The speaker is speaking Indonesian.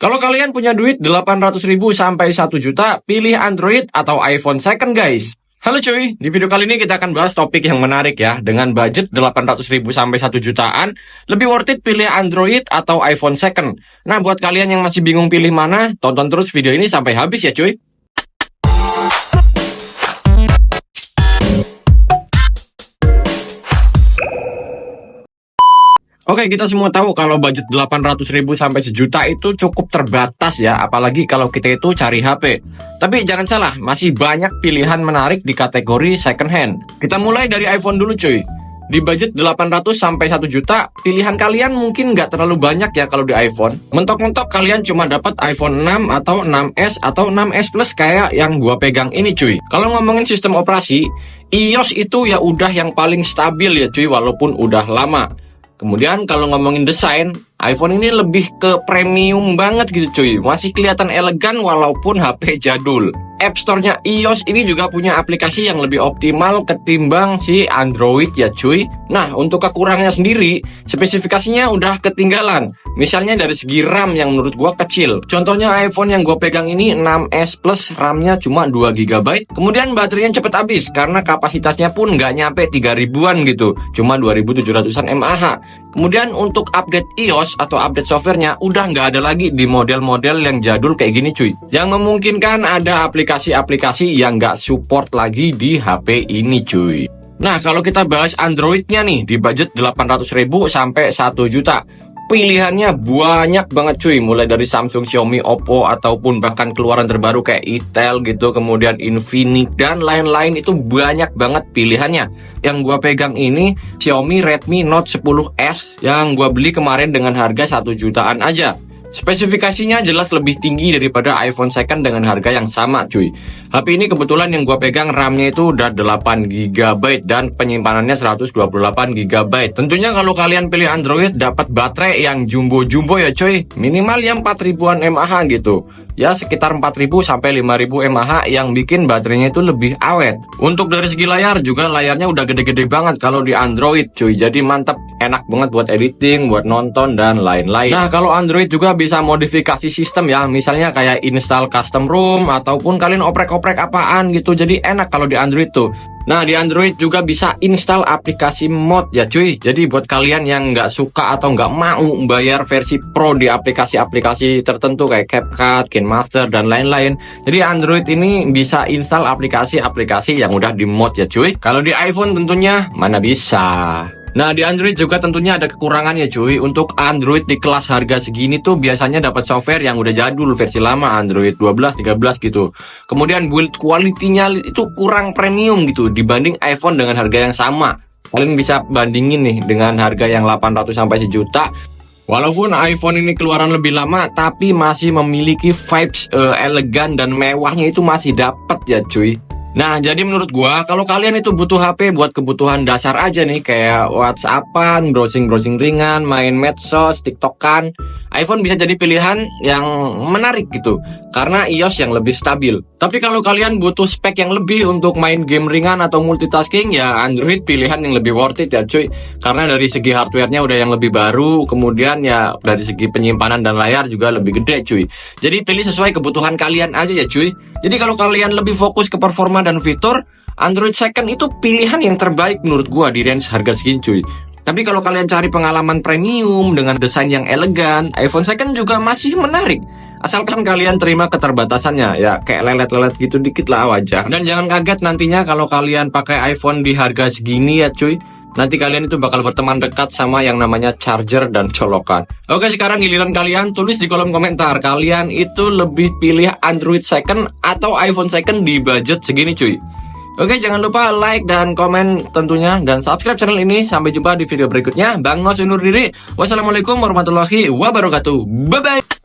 Kalau kalian punya duit 800.000 sampai 1 juta, pilih Android atau iPhone second guys. Halo cuy, di video kali ini kita akan bahas topik yang menarik ya. Dengan budget 800.000 sampai 1 jutaan, lebih worth it pilih Android atau iPhone second. Nah, buat kalian yang masih bingung pilih mana, tonton terus video ini sampai habis ya cuy. Oke, kita semua tahu kalau budget 800.000 sampai 1 juta itu cukup terbatas ya, apalagi kalau kita itu cari HP. Tapi jangan salah, masih banyak pilihan menarik di kategori second hand. Kita mulai dari iPhone dulu cuy. Di budget 800 sampai 1 juta, pilihan kalian mungkin nggak terlalu banyak ya kalau di iPhone. Mentok-mentok kalian cuma dapat iPhone 6 atau 6s atau 6s Plus kayak yang gua pegang ini cuy. Kalau ngomongin sistem operasi, iOS itu ya udah yang paling stabil ya cuy, walaupun udah lama. Kemudian kalau ngomongin desain, iPhone ini lebih ke premium banget gitu cuy. Masih kelihatan elegan walaupun HP jadul. App Store-nya iOS ini juga punya aplikasi yang lebih optimal ketimbang si Android ya cuy. Nah, untuk kekurangannya sendiri, spesifikasinya udah ketinggalan. Misalnya dari segi RAM yang menurut gua kecil. Contohnya iPhone yang gua pegang ini 6s Plus, RAM-nya cuma 2GB. Kemudian baterainya cepet habis karena kapasitasnya pun nggak nyampe 3000-an gitu. Cuma 2700-an mAh. Kemudian untuk update iOS atau update softwarenya udah nggak ada lagi di model-model yang jadul kayak gini cuy. Yang memungkinkan ada aplikasi-aplikasi yang nggak support lagi di HP ini cuy. Nah, kalau kita bahas Android-nya nih di budget 800.000 sampai 1 juta. Pilihannya banyak banget cuy, mulai dari Samsung, Xiaomi, Oppo, ataupun bahkan keluaran terbaru kayak Itel gitu, kemudian Infinix, dan lain-lain itu banyak banget pilihannya. Yang gua pegang ini Xiaomi Redmi Note 10S yang gua beli kemarin dengan harga 1 jutaan aja. Spesifikasinya jelas lebih tinggi daripada iPhone second dengan harga yang sama cuy. HP ini kebetulan yang gua pegang RAM-nya itu udah 8GB dan penyimpanannya 128GB. Tentunya kalau kalian pilih Android dapat baterai yang jumbo-jumbo ya cuy. Minimal yang 4000-an mAh gitu. Ya sekitar 4000 sampai 5000 mAh yang bikin baterainya itu lebih awet. Untuk dari segi layar juga layarnya udah gede-gede banget kalau di Android cuy. Jadi mantep, enak banget buat editing, buat nonton dan lain-lain. Nah, kalau Android juga bisa modifikasi sistem ya. Misalnya kayak install custom ROM ataupun kalian oprek-oprek apaan gitu. Jadi enak kalau di Android tuh. Nah, di Android juga bisa install aplikasi mod ya cuy. Jadi buat kalian yang nggak suka atau nggak mau bayar versi pro di aplikasi-aplikasi tertentu kayak CapCut, KineMaster, dan lain-lain. Jadi Android ini bisa install aplikasi-aplikasi yang udah di mod ya cuy. Kalau di iPhone tentunya mana bisa. Nah, di Android juga tentunya ada kekurangan ya cuy. Untuk Android di kelas harga segini tuh biasanya dapat software yang udah jadul, versi lama, Android 12, 13 gitu. Kemudian build quality-nya itu kurang premium gitu dibanding iPhone dengan harga yang sama. Kalian bisa bandingin nih dengan harga yang 800 sampai 1 juta. Walaupun iPhone ini keluaran lebih lama, tapi masih memiliki vibes elegan dan mewahnya itu masih dapat ya cuy. Nah, jadi menurut gua, kalau kalian itu butuh HP buat kebutuhan dasar aja nih, kayak WhatsAppan, browsing-browsing ringan, main medsos, TikTokan, iPhone bisa jadi pilihan yang menarik gitu, karena iOS yang lebih stabil. Tapi kalau kalian butuh spek yang lebih untuk main game ringan atau multitasking, ya Android pilihan yang lebih worth it ya cuy. Karena dari segi hardware-nya udah yang lebih baru, kemudian ya dari segi penyimpanan dan layar juga lebih gede cuy. Jadi pilih sesuai kebutuhan kalian aja ya cuy. Jadi kalau kalian lebih fokus ke performa dan fitur, Android second itu pilihan yang terbaik menurut gua di range harga segini cuy. Tapi kalau kalian cari pengalaman premium dengan desain yang elegan, iPhone second juga masih menarik. Asalkan kalian terima keterbatasannya, ya kayak lelet-lelet gitu dikit lah wajar. Dan jangan kaget nantinya kalau kalian pakai iPhone di harga segini ya cuy. Nanti kalian itu bakal berteman dekat sama yang namanya charger dan colokan. Oke, sekarang giliran kalian tulis di kolom komentar. Kalian itu lebih pilih Android second atau iPhone second di budget segini cuy. Oke, jangan lupa like dan komen tentunya. Dan subscribe channel ini. Sampai jumpa di video berikutnya. Bang Nos undur diri. Wassalamualaikum warahmatullahi wabarakatuh. Bye-bye.